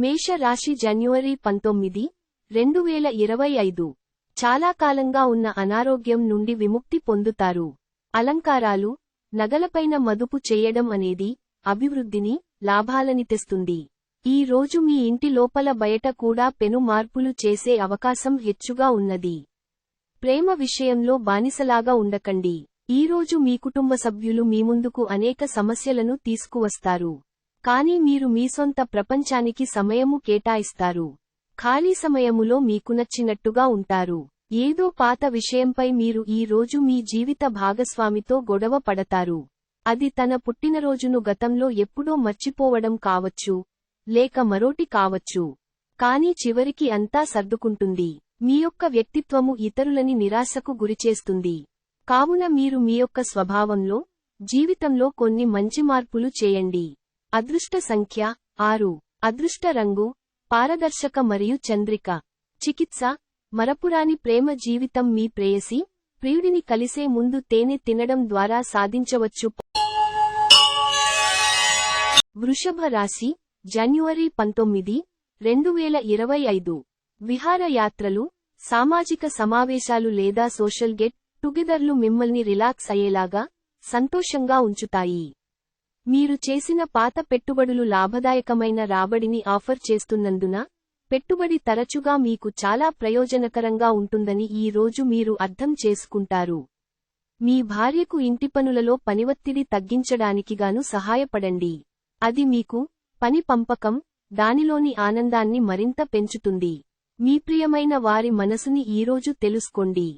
మేష రాశి జనవరి 19, 2025. చాలా కాలంగా ఉన్న అనారోగ్యం నుండి విముక్తి పొందుతారు. అలంకారాలు, నగలపైన మదుపు చేయడం అనేది అభివృద్ధిని, లాభాలని తెస్తుంది. ఈ రోజు మీ ఇంటి లోపల బయట కూడా పెను మార్పులు చేసే అవకాశం హెచ్చుగా ఉన్నది. ప్రేమ విషయంలో బానిసలాగా ఉండకండి. ఈరోజు మీ కుటుంబ సభ్యులు మీ ముందుకు అనేక సమస్యలను తీసుకువస్తారు. కానీ మీరు మీ సొంత ప్రపంచానికి సమయము కేటాయిస్తారు. ఖాళీ సమయములో మీకు నచ్చినట్టుగా ఉంటారు. ఏదో పాత విషయంపై మీరు ఈ రోజు మీ జీవిత భాగస్వామితో గొడవ పడతారు. అది తన పుట్టినరోజును గతంలో ఎప్పుడో మర్చిపోవడం కావచ్చు, లేక మరోటి కావచ్చు. కానీ చివరికి అంతా సర్దుకుంటుంది. మీ యొక్క వ్యక్తిత్వము ఇతరులని నిరాశకు గురిచేస్తుంది. కావున మీరు మీ యొక్క స్వభావంలో, జీవితంలో కొన్ని మంచి మార్పులు చేయండి. అదృష్ట సంఖ్య 6. అదృష్ట రంగు పారదర్శక మరియు చంద్రిక. చికిత్స, మరపురాని ప్రేమ జీవితం మీ ప్రేయసి, ప్రియుడిని కలిసే ముందు తేనె తినడం ద్వారా సాధించవచ్చు. వృషభ రాశి జనవరి 19, 2025. విహారయాత్రలు, సామాజిక సమావేశాలు లేదా సోషల్ గెట్ టుగెదర్లు మిమ్మల్ని రిలాక్స్ అయ్యేలాగా, సంతోషంగా ఉంచుతాయి. మీరు చేసిన పాత పెట్టుబడులు లాభదాయకమైన రాబడిని ఆఫర్ చేస్తున్నందున, పెట్టుబడి తరచుగా మీకు చాలా ప్రయోజనకరంగా ఉంటుందని ఈ రోజు మీరు అర్థం చేసుకుంటారు. మీ భార్యకు ఇంటి పనులలో పనివత్తిడి తగ్గించడానికిగాను సహాయపడండి. అది మీకు పని పంపకం, దానిలోని ఆనందాన్ని మరింత పెంచుతుంది. మీ ప్రియమైన వారి మనసుని ఈరోజు తెలుసుకోండి.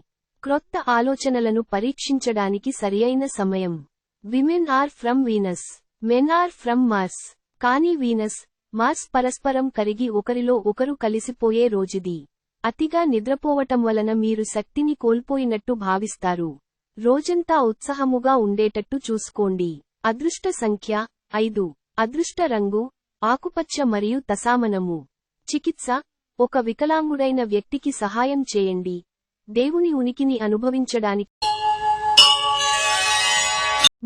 క్రొత్త ఆలోచనలను పరీక్షించడానికి సరియైన సమయం. Women are from Venus, men are from Mars. కానీ వీనస్, మార్స్ పరస్పరం కరిగి ఒకరిలో ఒకరు కలిసిపోయే రోజుది. అతిగా నిద్రపోవటం వలన మీరు శక్తిని కోల్పోయినట్టు భావిస్తారు. రోజంతా ఉత్సాహముగా ఉండేటట్టు చూసుకోండి. అదృష్ట సంఖ్య 5. అదృష్ట రంగు ఆకుపచ్చ మరియు తసామనము. చికిత్స, ఒక వికలాంగుడైన వ్యక్తికి సహాయం చేయండి. దేవుని ఉనికిని అనుభవించడానికి.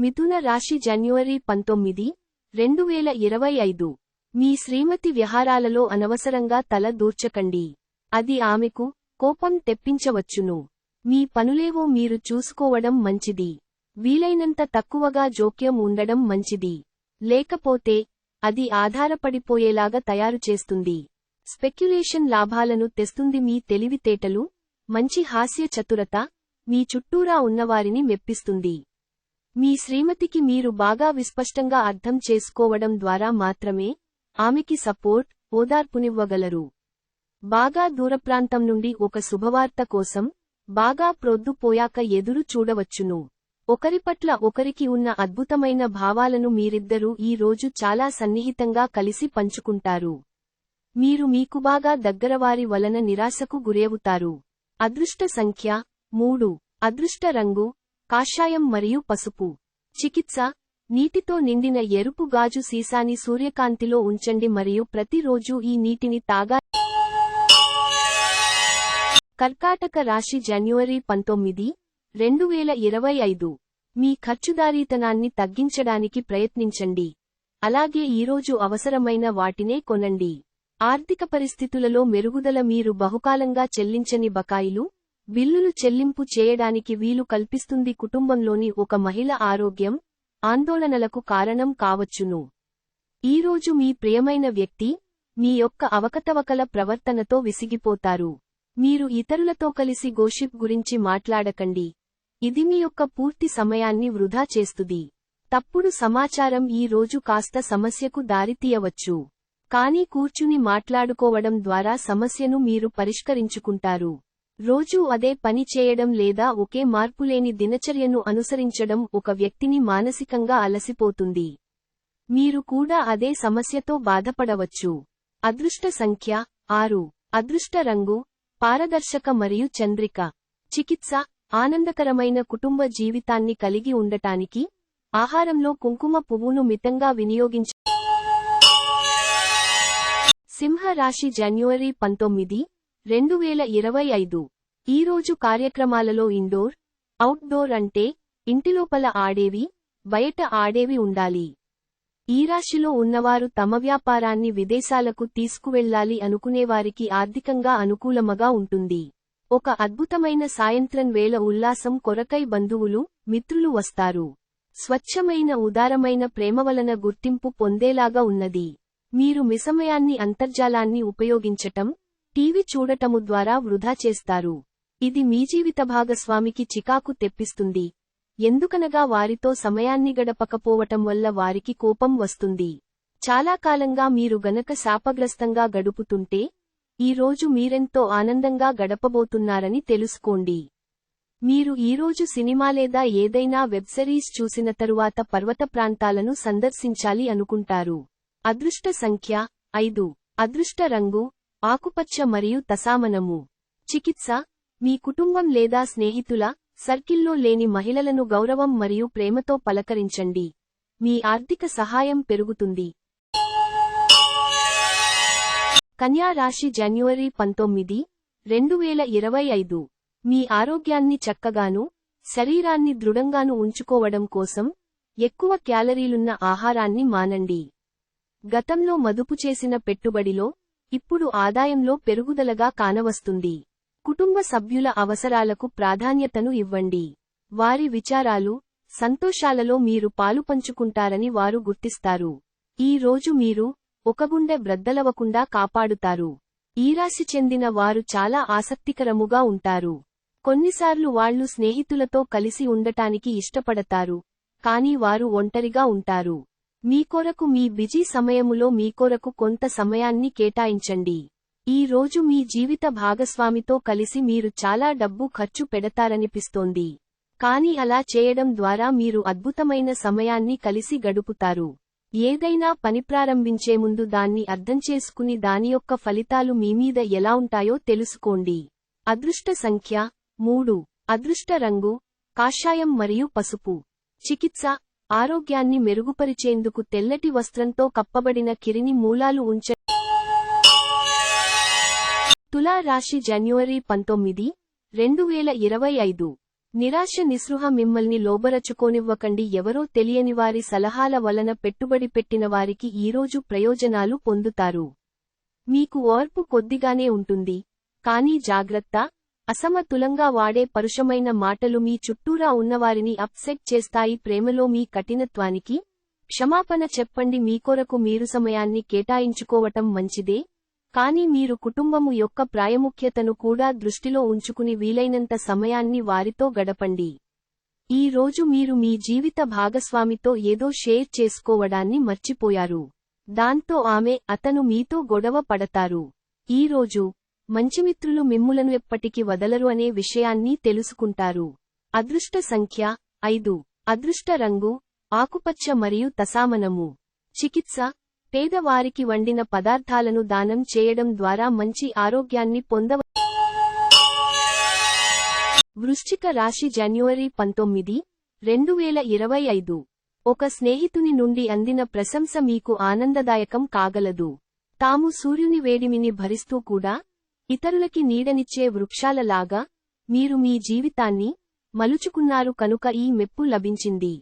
మిథున రాశి జనవరి 19, 2025. మీ శ్రీమతి వ్యవహారాలలో అనవసరంగా తల దూర్చకండి. అది ఆమెకు కోపం తెప్పించవచ్చును. మీ పనులేవో మీరు చూసుకోవడం మంచిది. వీలైనంత తక్కువగా జోక్యం ఉండడం మంచిది. లేకపోతే అది ఆధారపడిపోయేలాగా తయారు చేస్తుంది. స్పెక్యులేషన్ లాభాలను తెస్తుంది. మీ తెలివితేటలు, మంచి హాస్య చతురత మీ చుట్టూరా ఉన్నవారిని మెప్పిస్తుంది. మీ శ్రీమతికి మీరు బాగా విస్పష్టంగా అర్థం చేసుకోవడం ద్వారా మాత్రమే ఆమెకి సపోర్ట్, ఓదార్పునివ్వగలరు. బాగా దూరప్రాంతం నుండి ఒక శుభవార్త కోసం బాగా ప్రొద్దుపోయాక ఎదురు చూడవచ్చును. ఒకరి పట్ల ఒకరికి ఉన్న అద్భుతమైన భావాలను మీరిద్దరూ ఈ రోజు చాలా సన్నిహితంగా కలిసి పంచుకుంటారు. మీరు మీకు బాగా దగ్గరవారి వలన నిరాశకు గురవుతారు. అదృష్ట సంఖ్య 3. అదృష్ట రంగు కాషాయం మరియు పసుపు. చికిత్స, నీటితో నిండిన ఎరుపు గాజు సీసాని సూర్యకాంతిలో ఉంచండి మరియు ప్రతిరోజూ ఈ నీటిని తాగా. కర్కాటక రాశి జనవరి 19, 2025. మీ ఖర్చుదారీతనాన్ని తగ్గించడానికి ప్రయత్నించండి. అలాగే ఈరోజు అవసరమైన వాటినే కొనండి. ఆర్థిక పరిస్థితులలో మెరుగుదల. మీరు బహుకాలంగా చెల్లించని బకాయిలు, బిల్లులు చెల్లింపు చేయడానికి వీలు కల్పిస్తుంది. కుటుంబంలోని ఒక మహిళ ఆరోగ్యం, ఆందోళనలకు కారణం కావచ్చును. ఈరోజు మీ ప్రియమైన వ్యక్తి మీ యొక్క అవకతవకల ప్రవర్తనతో విసిగిపోతారు. మీరు ఇతరులతో కలిసి గోషిప్ గురించి మాట్లాడకండి. ఇది మీ యొక్క పూర్తి సమయాన్ని వృధా చేస్తుంది. తప్పుడు సమాచారం ఈ రోజు కాస్త సమస్యకు దారితీయవచ్చు. కానీ కూర్చుని మాట్లాడుకోవడం ద్వారా సమస్యను మీరు పరిష్కరించుకుంటారు. రోజూ అదే పని చేయడం లేదా ఒకే మార్పులేని దినచర్యను అనుసరించడం ఒక వ్యక్తిని మానసికంగా అలసిపోతుంది. మీరు కూడా అదే సమస్యతో బాధపడవచ్చు. అదృష్ట సంఖ్య 6. అదృష్ట రంగు పారదర్శక మరియు చంద్రిక. చికిత్స, ఆనందకరమైన కుటుంబ జీవితాన్ని కలిగి ఉండటానికి ఆహారంలో కుంకుమ పువ్వును మితంగా వినియోగించ. సింహ రాశి జనవరి 19, 2025. ఈరోజు కార్యక్రమాలలో ఇండోర్, అవుట్డోర్ అంటే ఇంటిలోపల ఆడేవి, బయట ఆడేవి ఉండాలి. ఈ రాశిలో ఉన్నవారు తమ వ్యాపారాన్ని విదేశాలకు తీసుకువెళ్లాలి అనుకునేవారికి ఆర్థికంగా అనుకూలమగా ఉంటుంది. ఒక అద్భుతమైన సాయంత్రం వేళ ఉల్లాసం కొరకై బంధువులు, మిత్రులు వస్తారు. స్వచ్ఛమైన ఉదారమైన ప్రేమ వలన గుర్తింపు పొందేలాగా ఉన్నది. మీరు మీ సమయాన్ని అంతర్జాలాన్ని ఉపయోగించటం, టీవీ చూడటము ద్వారా వృధా చేస్తారు. ఇది మీ జీవిత భాగస్వామికి చికాకు తెప్పిస్తుంది. ఎందుకనగా వారితో సమయాన్ని గడపకపోవటం వల్ల వారికి కోపం వస్తుంది. చాలా కాలంగా మీరు గనక శాపగ్రస్తంగా గడుపుతుంటే, ఈ రోజు మీరెంతో ఆనందంగా గడపబోతున్నారని తెలుసుకోండి. మీరు ఈరోజు సినిమా లేదా ఏదైనా వెబ్ సిరీస్ చూసిన తరువాత పర్వత ప్రాంతాలను సందర్శించాలి అనుకుంటారు. అదృష్ట సంఖ్య 5. అదృష్ట రంగు ఆకుపచ్చ మరియు తసామనము. చికిత్స మీ కుటుంబం లేదా స్నేహితుల సర్కిల్లో లేని మహిళలను గౌరవం మరియు ప్రేమతో పలకరించండి. మీ ఆర్థిక సహాయం పెరుగుతుంది. కన్యా రాశి జనవరి 19, 2025. మీ ఆరోగ్యాన్ని చక్కగాను, శరీరాన్ని దృఢంగాను ఉంచుకోవడం కోసం ఎక్కువ క్యాలరీలున్న ఆహారాన్ని మానండి. గతంలో మదుపు చేసిన పెట్టుబడిలో ఇప్పుడు ఆదాయంలో పెరుగుదలగా కానవస్తుంది. కుటుంబ సభ్యుల అవసరాలకు ప్రాధాన్యతను ఇవ్వండి. వారి విచారాలు, సంతోషాలలో మీరు పాలుపంచుకుంటారని వారు గుర్తిస్తారు. ఈ రోజు మీరు ఒక గుండె బ్రద్దలవకుండా కాపాడుతారు. ఈ రాశి చెందిన వారు చాలా ఆసక్తికరముగా ఉంటారు. కొన్నిసార్లు వాళ్లు స్నేహితులతో కలిసి ఉండటానికి ఇష్టపడతారు, కానీ వారు ఒంటరిగా ఉంటారు. మీ కొరకు మీ బిజీ సమయములో మీ కొరకు కొంత సమయాన్ని కేటాయించండి. ఈ రోజు మీ జీవిత భాగస్వామితో కలిసి మీరు చాలా డబ్బు ఖర్చు పెడతారనిపిస్తోంది. కానీ అలా చేయడం ద్వారా మీరు అద్భుతమైన సమయాన్ని కలిసి గడుపుతారు. ఏదైనా పని ప్రారంభించే ముందు దాన్ని అర్థం చేసుకుని దాని యొక్క ఫలితాలు మీమీద ఎలా ఉంటాయో తెలుసుకోండి. అదృష్ట సంఖ్య 3. అదృష్ట రంగు కాషాయం మరియు పసుపు. చికిత్స ఆరోగ్యాన్ని మెరుగుపరిచేందుకు తెల్లటి వస్త్రంతో కప్పబడిన కిరిని మూలాలు ఉంచండి. తులా రాశి జనవరి 19, 2025. నిరాశ నిస్పృహ మిమ్మల్ని లోబరచుకోనివ్వకండి. ఎవరో తెలియని వారి సలహాల వలన పెట్టుబడి పెట్టిన వారికి ఈరోజు ప్రయోజనాలు పొందుతారు. మీకు ఓర్పు కొద్దిగానే ఉంటుంది, కానీ జాగ్రత్త, అసమతులంగా వాడే పరుషమైన మాటలు మీ చుట్టూరా ఉన్నవారిని అప్సెట్ చేస్తాయి. ప్రేమలో మీ కఠినత్వానికి క్షమాపణ చెప్పండి. మీ కొరకు మీరు సమయాన్ని కేటాయించుకోవటం మంచిదే, కానీ మీరు కుటుంబము యొక్క ప్రాముఖ్యతను కూడా దృష్టిలో ఉంచుకుని వీలైనంత సమయాన్ని వారితో గడపండి. ఈ రోజు మీరు మీ జీవిత భాగస్వామితో ఏదో షేర్ చేసుకోవడాన్ని మర్చిపోయారు. దాంతో ఆమె, అతను మీతో గొడవ పడతారు. ఈ రోజు మంచిమిత్రులు మిమ్ములను ఎప్పటికీ వదలరు అనే విషయాన్ని తెలుసుకుంటారు. అదృష్ట సంఖ్య 5. అదృష్ట రంగు ఆకుపచ్చ మరియు తసామనము. చికిత్స పేదవారికి వండిన పదార్థాలను దానం చేయడం ద్వారా మంచి ఆరోగ్యాన్ని పొందవచ్చు. వృశ్చిక రాశి జనవరి 19, 2025. ఒక స్నేహితుని నుండి అందిన ప్రశంస మీకు ఆనందదాయకం కాగలదు. తాము సూర్యుని వేడిమిని భరిస్తూ కూడా ఇతరులకి నీడనిచ్చే వృక్షాలలాగా మీరు మీ జీవితాన్ని మలుచుకున్నారు కనుక ఈ మెప్పు లభించింది.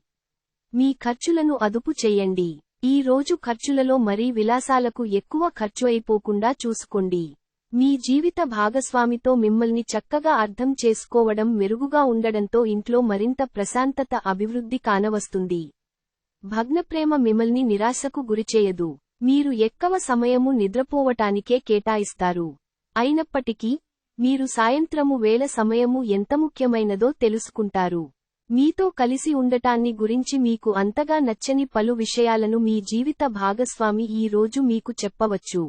మీ ఖర్చులను అదుపు చెయ్యండి. ఈ రోజు ఖర్చులలో మరీ విలాసాలకు ఎక్కువ ఖర్చు అయిపోకుండా చూసుకోండి. మీ జీవిత భాగస్వామితో మిమ్మల్ని చక్కగా అర్థం చేసుకోవడం మెరుగుగా ఉండడంతో ఇంట్లో మరింత ప్రశాంతత అభివృద్ధి కానవస్తుంది. భగ్నప్రేమ మిమ్మల్ని నిరాశకు గురిచేయదు. మీరు ఎక్కువ సమయము నిద్రపోవటానికే కేటాయిస్తారు. అయినప్పటికీ మీరు సాయంత్రము వేళ సమయము ఎంత ముఖ్యమైనదో తెలుసుకుంటారు. మీతో కలిసి ఉండటాన్ని గురించి మీకు అంతగా నచ్చని పలు విషయాలను మీ జీవిత భాగస్వామి ఈ రోజు మీకు చెప్పవచ్చు.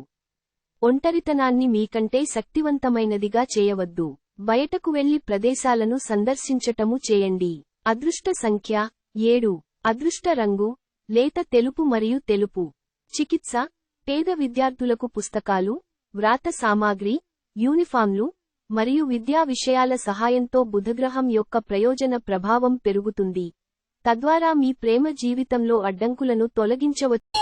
ఒంటరితనాన్ని మీకంటే శక్తివంతమైనదిగా చేయవద్దు. బయటకు వెళ్లి ప్రదేశాలను సందర్శించటము చేయండి. అదృష్ట సంఖ్య 7. అదృష్ట రంగు లేత తెలుపు మరియు తెలుపు. చికిత్స పేద విద్యార్థులకు పుస్తకాలు, వ్రాత సామాగ్రి, యూనిఫామ్లు మరియు విద్యా విషయాల సహాయంతో బుధగ్రహం యొక్క ప్రయోజన ప్రభావం పెరుగుతుంది. తద్వారా మీ ప్రేమ జీవితంలో అడ్డంకులను తొలగించవచ్చు.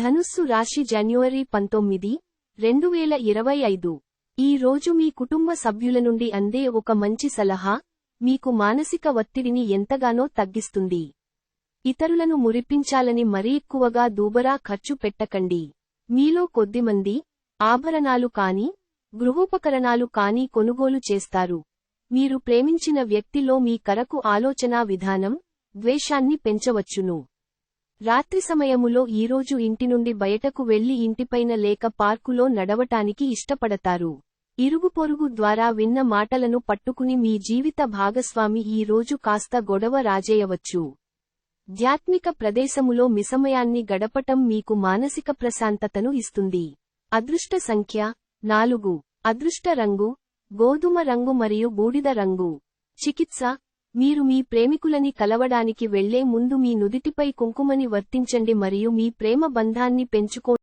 ధనుస్సు రాశి జనవరి 19, 2025. ఈ రోజు మీ కుటుంబ సభ్యుల నుండి అందే ఒక మంచి సలహా మీకు మానసిక ఒత్తిడిని ఎంతగానో తగ్గిస్తుంది. ఇతరులను మురిపించాలని మరీ ఎక్కువగా దూబరా ఖర్చు పెట్టకండి. మీలో కొద్దిమంది ఆభరణాలు కానీ గృహోపకరణాలు కానీ కొనుగోలు చేస్తారు. మీరు ప్రేమించిన వ్యక్తిలో మీ కరకు ఆలోచనా విధానం ద్వేషాన్ని పెంచవచ్చును. రాత్రి సమయములో ఈరోజు ఇంటి నుండి బయటకు వెళ్లి ఇంటిపైన లేక పార్కులో నడవటానికి ఇష్టపడతారు. ఇరుగుపొరుగు ద్వారా విన్న మాటలను పట్టుకుని మీ జీవిత భాగస్వామి ఈ రోజు కాస్త గొడవ రాజేయవచ్చు. ధ్యాత్మిక ప్రదేశములో మిసమయాన్ని గడపటం మీకు మానసిక ప్రశాంతతను ఇస్తుంది. అదృష్ట సంఖ్య 4. అదృష్ట రంగు గోధుమ రంగు మరియు బూడిద రంగు. చికిత్స: మీరు మీ ప్రేమికులని కలవడానికి వెళ్లే ముందు మీ నుదిటిపై కుంకుమని వర్తించండి మరియు మీ ప్రేమ బంధాన్ని పెంచుకోండి.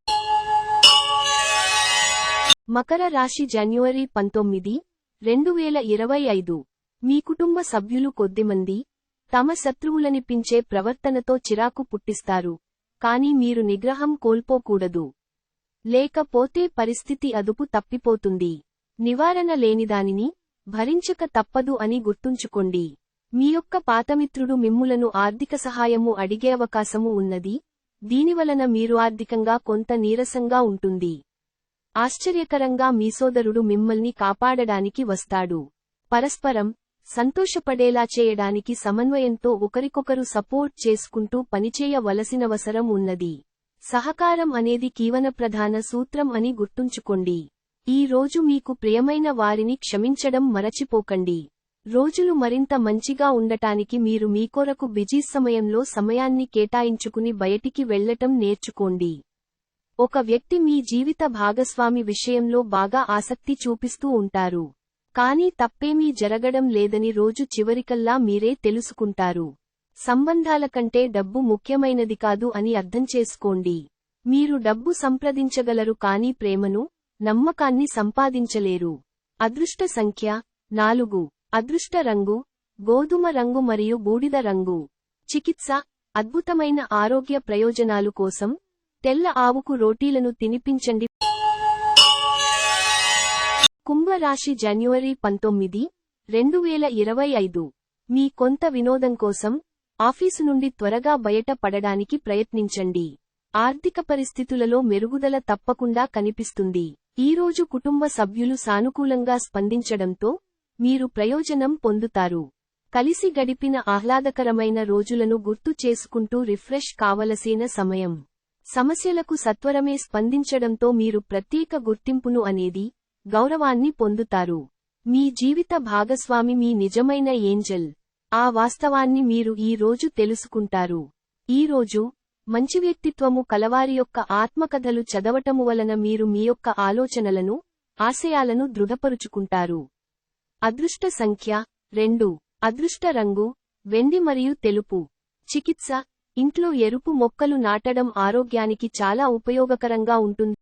మకర రాశి జనవరి 19, 2025. మీ కుటుంబ సభ్యులు కొద్దిమంది తమ శత్రువులనిపించే ప్రవర్తనతో చిరాకు పుట్టిస్తారు. కానీ మీరు నిగ్రహం కోల్పోకూడదు. లేకపోతే పరిస్థితి అదుపు తప్పిపోతుంది. నివారణ లేనిదానిని భరించక తప్పదు అని గుర్తుంచుకోండి. మీ యొక్క పాతమిత్రుడు మిమ్ములను ఆర్థిక సహాయము అడిగే అవకాశము ఉన్నది. దీనివలన మీరు ఆర్థికంగా కొంత నీరసంగా ఉంటుంది. ఆశ్చర్యకరంగా మీ సోదరుడు మిమ్మల్ని కాపాడడానికి వస్తాడు. పరస్పరం సంతోషపడేలా చేయడానికి సమన్వయంతో ఒకరికొకరు సపోర్ట్ చేసుకుంటూ పనిచేయవలసినవసరం ఉన్నది. సహకారం అనేది జీవన ప్రధాన సూత్రం అని గుర్తుంచుకోండి. ఈ రోజు మీకు ప్రియమైన వారిని క్షమించడం మరచిపోకండి. రోజులు మరింత మంచిగా ఉండటానికి మీరు మీకొరకు బిజీ సమయంలో సమయాన్ని కేటాయించుకుని బయటికి వెళ్లటం నేర్చుకోండి. ఒక వ్యక్తి మీ జీవిత భాగస్వామి విషయంలో బాగా ఆసక్తి చూపిస్తూ ఉంటారు. కానీ తప్పేమీ జరగడం లేదని రోజు చివరికల్లా మీరే తెలుసుకుంటారు. సంబంధాల కంటే డబ్బు ముఖ్యమైనది కాదు అని అర్థం చేసుకోండి. మీరు డబ్బు సంప్రదించగలరు కానీ ప్రేమను, నమ్మకాన్ని సంపాదించలేరు. అదృష్ట సంఖ్య 4. అదృష్ట రంగు గోధుమ రంగు మరియు బూడిద రంగు. చికిత్స: అద్భుతమైన ఆరోగ్య ప్రయోజనాలు కోసం తెల్ల ఆవుకు రోటీలను తినిపించండి. కుంభరాశి జనవరి 19, 2025. మీ కొంత వినోదం కోసం ఆఫీసు నుండి త్వరగా బయట పడడానికి ప్రయత్నించండి. ఆర్థిక పరిస్థితులలో మెరుగుదల తప్పకుండా కనిపిస్తుంది. ఈరోజు కుటుంబ సభ్యులు సానుకూలంగా స్పందించడంతో మీరు ప్రయోజనం పొందుతారు. కలిసి గడిపిన ఆహ్లాదకరమైన రోజులను గుర్తు చేసుకుంటూ రిఫ్రెష్ కావలసిన సమయం. సమస్యలకు సత్వరమే స్పందించడంతో మీరు ప్రత్యేక గుర్తింపును అనేది గౌరవాన్ని పొందుతారు. మీ జీవిత భాగస్వామి మీ నిజమైన ఏంజెల్. ఆ వాస్తవాన్ని మీరు ఈ రోజు తెలుసుకుంటారు. ఈ రోజు మంచి వ్యక్తిత్వము కలవారి యొక్క ఆత్మకథలు చదవటము వలన మీరు మీ యొక్క ఆలోచనలను, ఆశయాలను దృఢపరుచుకుంటారు. అదృష్ట సంఖ్య 2. అదృష్ట రంగు వెండి మరియు తెలుపు. చికిత్స: ఇంట్లో ఎరుపు మొక్కలు నాటడం ఆరోగ్యానికి చాలా ఉపయోగకరంగా ఉంటుంది.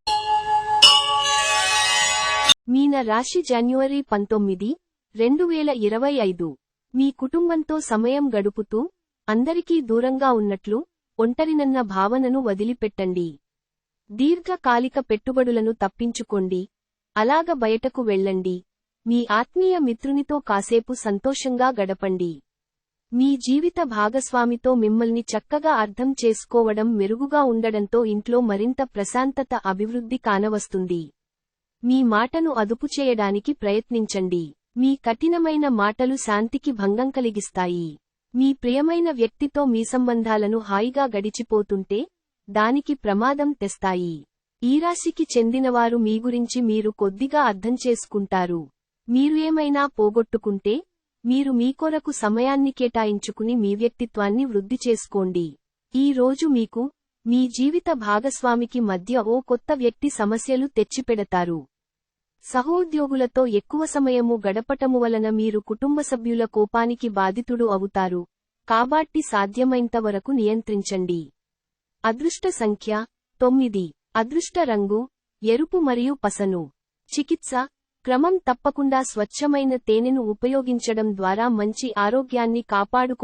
మీన రాశి జనవరి 19, 2025. మీ కుటుంబంతో సమయం గడుపుతూ అందరికీ దూరంగా ఉన్నట్లు ఒంటరినన్న భావనను వదిలిపెట్టండి. దీర్ఘకాలిక పెట్టుబడులను తప్పించుకోండి. అలాగ బయటకు వెళ్ళండి. మీ ఆత్మీయ మిత్రునితో కాసేపు సంతోషంగా గడపండి. మీ జీవిత భాగస్వామితో మిమ్మల్ని చక్కగా అర్థం చేసుకోవడం మెరుగుగా ఉండడంతో ఇంట్లో మరింత ప్రశాంతత అభివృద్ధి కానవస్తుంది. మీ మాటను అదుపు చేయడానికి ప్రయత్నించండి. మీ కఠినమైన మాటలు శాంతికి భంగం కలిగిస్తాయి. మీ ప్రియమైన వ్యక్తితో మీ సంబంధాలను హాయిగా గడిచిపోతుంటే దానికి ప్రమాదం తెస్తాయి. ఈ రాశికి చెందినవారు మీ గురించి మీరు కొద్దిగా అర్థం చేసుకుంటారు. మీరు ఏమైనా పోగొట్టుకుంటే మీరు మీ కొరకు సమయాన్ని కేటాయించుకుని మీ వ్యక్తిత్వాన్ని వృద్ధి చేసుకోండి. ఈ రోజు మీకు, మీ జీవిత భాగస్వామికి మధ్య ఓ కొత్త వ్యక్తి సమస్యలు తెచ్చిపెడతారు. సహోద్యోగులతో ఎక్కువ సమయము గడపటము వలన మీరు కుటుంబ సభ్యుల కోపానికి బాధితుడు అవుతారు. కాబట్టి సాధ్యమైనంతవరకు నియంత్రించండి. అదృష్ట సంఖ్య 9. అదృష్ట రంగు ఎరుపు మరియు పసను. చికిత్స: క్రమం తప్పకుండా స్వచ్ఛమైన తేనెను ఉపయోగించడం ద్వారా మంచి ఆరోగ్యాన్ని కాపాడుకో